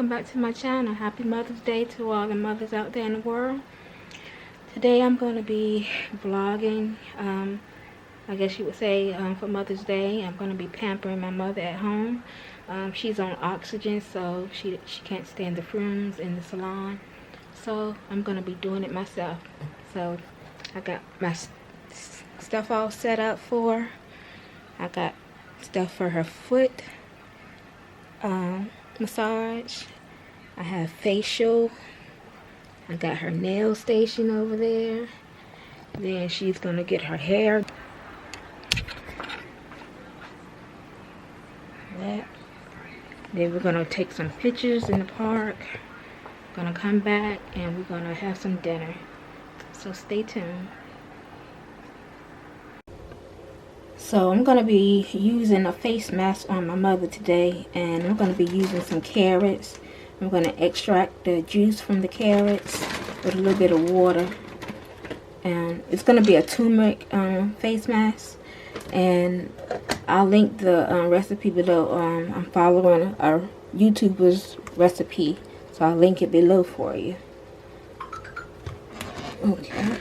welcome back to my channel. Happy Mother's Day to all the mothers out there in the world. Today I'm going to be vlogging, I guess you would say, for Mother's Day. I'm going to be pampering my mother at home. She's on oxygen, so she can't stand the fumes in the salon. So I'm going to be doing it myself. So I got my stuff all set up for her. I got stuff for her foot massage. I have facial. I got her nail station over there. Then she's gonna get her hair. That. Then we're gonna take some pictures in the park. Gonna come back and we're gonna have some dinner. So stay tuned. So I'm going to be using a face mask on my mother today, and I'm going to be using some carrots. I'm going to extract the juice from the carrots with a little bit of water, and it's going to be a turmeric face mask, and I'll link the recipe below. I'm following a YouTuber's recipe, so I'll link it below for you. Okay.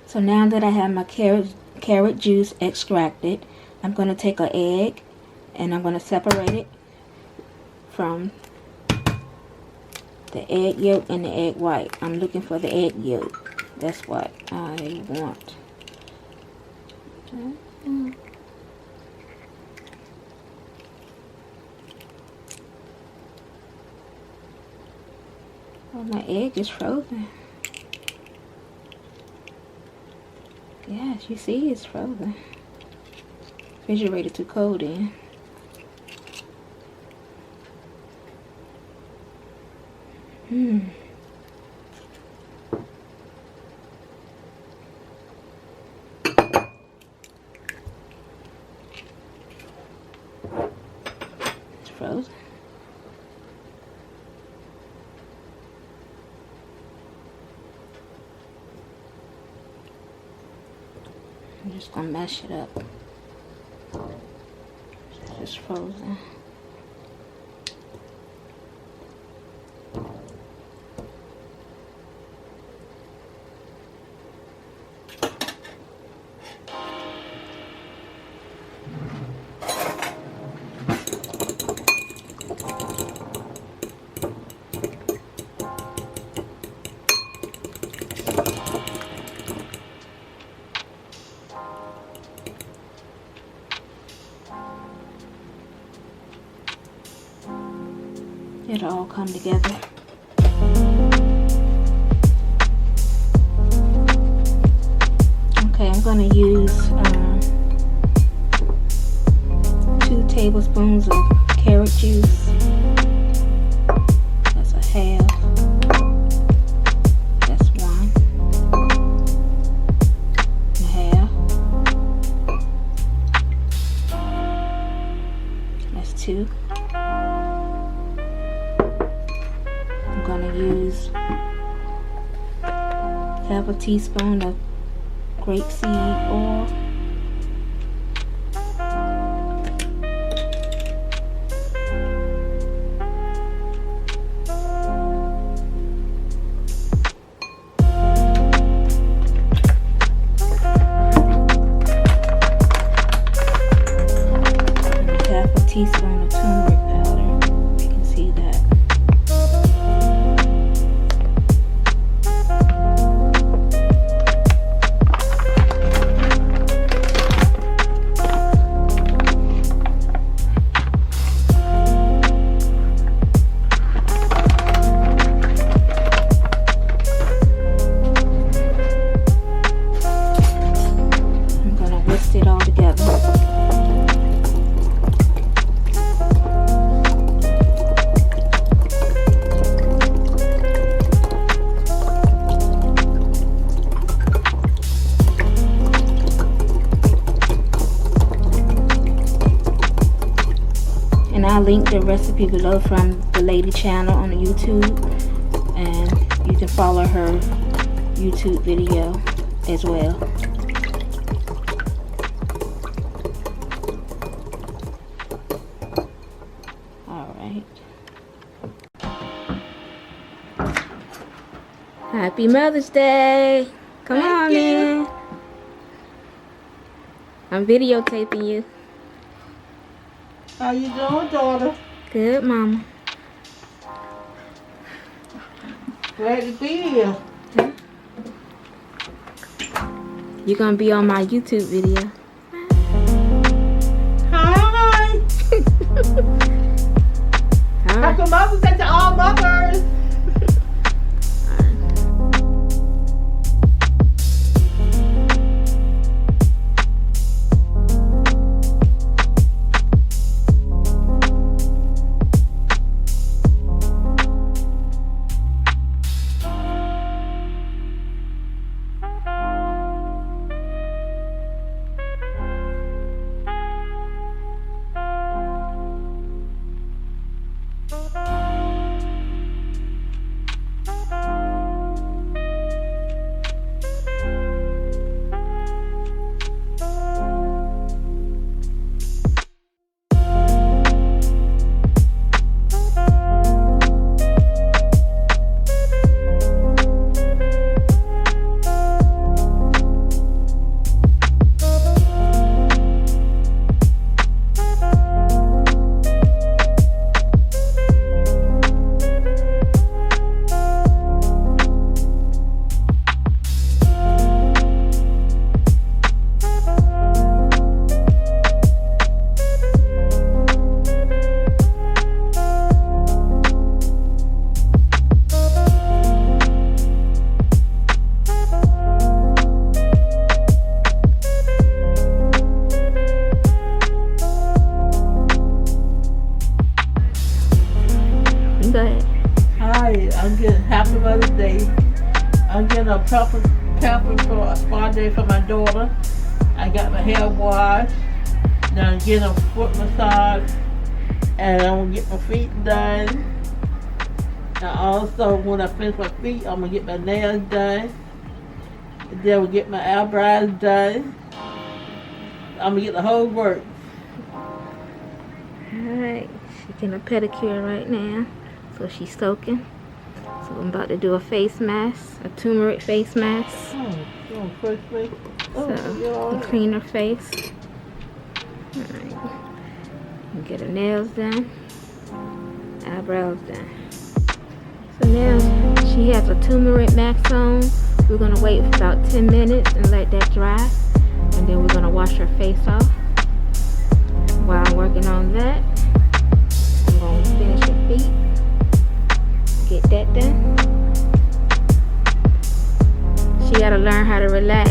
So now that I have my carrot juice extracted, I'm going to take an egg and I'm going to separate it from the egg yolk and the egg white. I'm looking for the egg yolk. That's what I want. Oh, my egg is frozen. Yes, you see it's frozen. Refrigerator too cold in. It's frozen. I'm just gonna mash it up. It's just frozen. It'll all come together. Okay, I'm going to use 2 tablespoons of carrot juice. That's a half. That's 1 and a half. That's 2. I'm going to use half a teaspoon of grapeseed oil. Half a teaspoon of turmeric powder. You can see that. I'm gonna whisk it all together. And I'll link the recipe below from the lady channel on YouTube, and you can follow her YouTube video as well. Alright. Happy Mother's Day! Come on in. I'm videotaping you. How you doing, daughter? Good, Mama. Glad to be here. You're gonna be on my YouTube video. Hi. Alright. Happy Mother's Day to all mothers. Go ahead. Hi, I'm getting Happy Mother's Day. I'm getting a pepper for a spa day for my daughter. I got my hair washed. Now I'm getting a foot massage. And I'm gonna get my feet done. And also when I finish my feet, I'm gonna get my nails done. And then we'll get my eyebrows done. I'm gonna get the whole work. Alright, she's getting a pedicure right now. So she's soaking. So I'm about to do a face mask, a turmeric face mask. Oh, first place. So clean her face. Alright. And get her nails done. Eyebrows done. So now she has a turmeric mask on. We're gonna wait for about 10 minutes and let that dry. And then we're gonna wash her face off. While I'm working on that, I'm gonna finish her feet. Get that done. She gotta learn how to relax.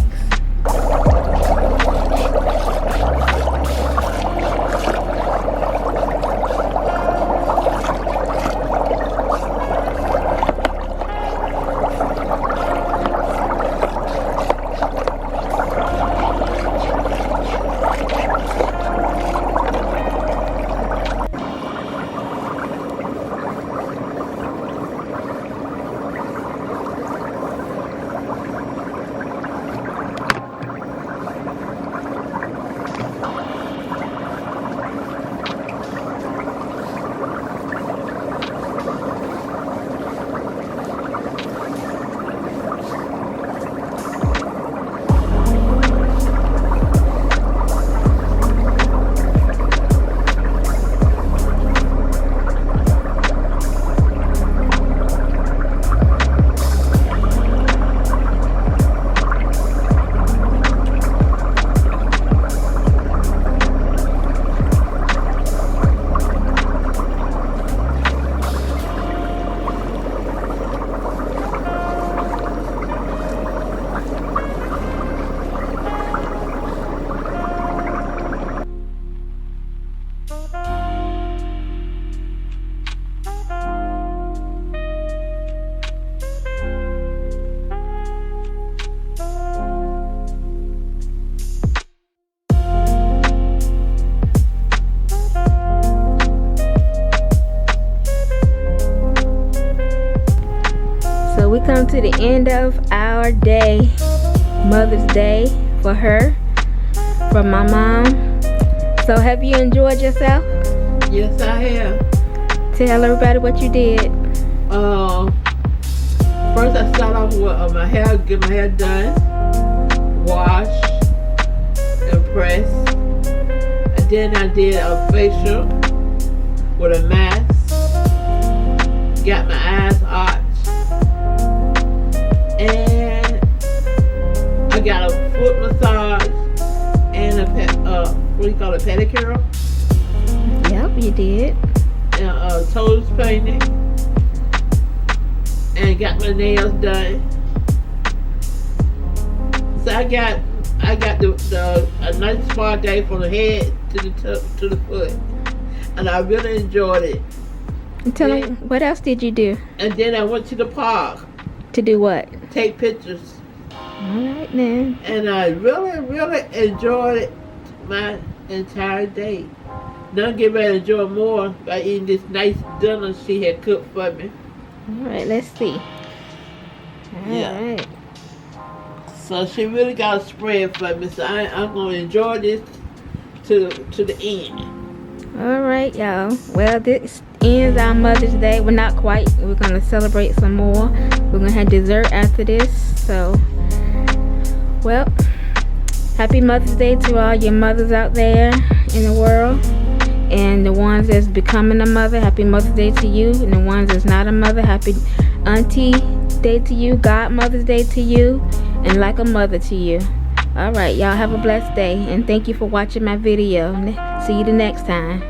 end of our day, Mother's Day for her, from my mom. So have you enjoyed yourself? Yes, I have. Tell everybody what you did. First I start off with my hair, get my hair done, wash, and press. And then I did a facial with a mask. Got my eyes arched. And I got a foot massage and what do you call it, pedicure? Yep, you did. And toes painted. And got my nails done. So I got a nice spa day from the head to the foot, and I really enjoyed it. Tell them, what else did you do? And then I went to the park To do what? take pictures, Alright then. and I really enjoyed my entire day. Now I'm getting ready to enjoy more by eating this nice dinner she had cooked for me. Alright, let's see. Yeah. Alright. So she really got a spread for me, so I'm going to enjoy this to the end. Alright, y'all. Well, this ends our Mother's Day. Well, not quite. We're going to celebrate some more. We're going to have dessert after this. So, well, happy Mother's Day to all your mothers out there in the world. And the ones that's becoming a mother, happy Mother's Day to you. And the ones that's not a mother, happy Auntie Day to you, Godmother's Day to you, and like a mother to you. Alright, y'all have a blessed day, and thank you for watching my video. See you the next time.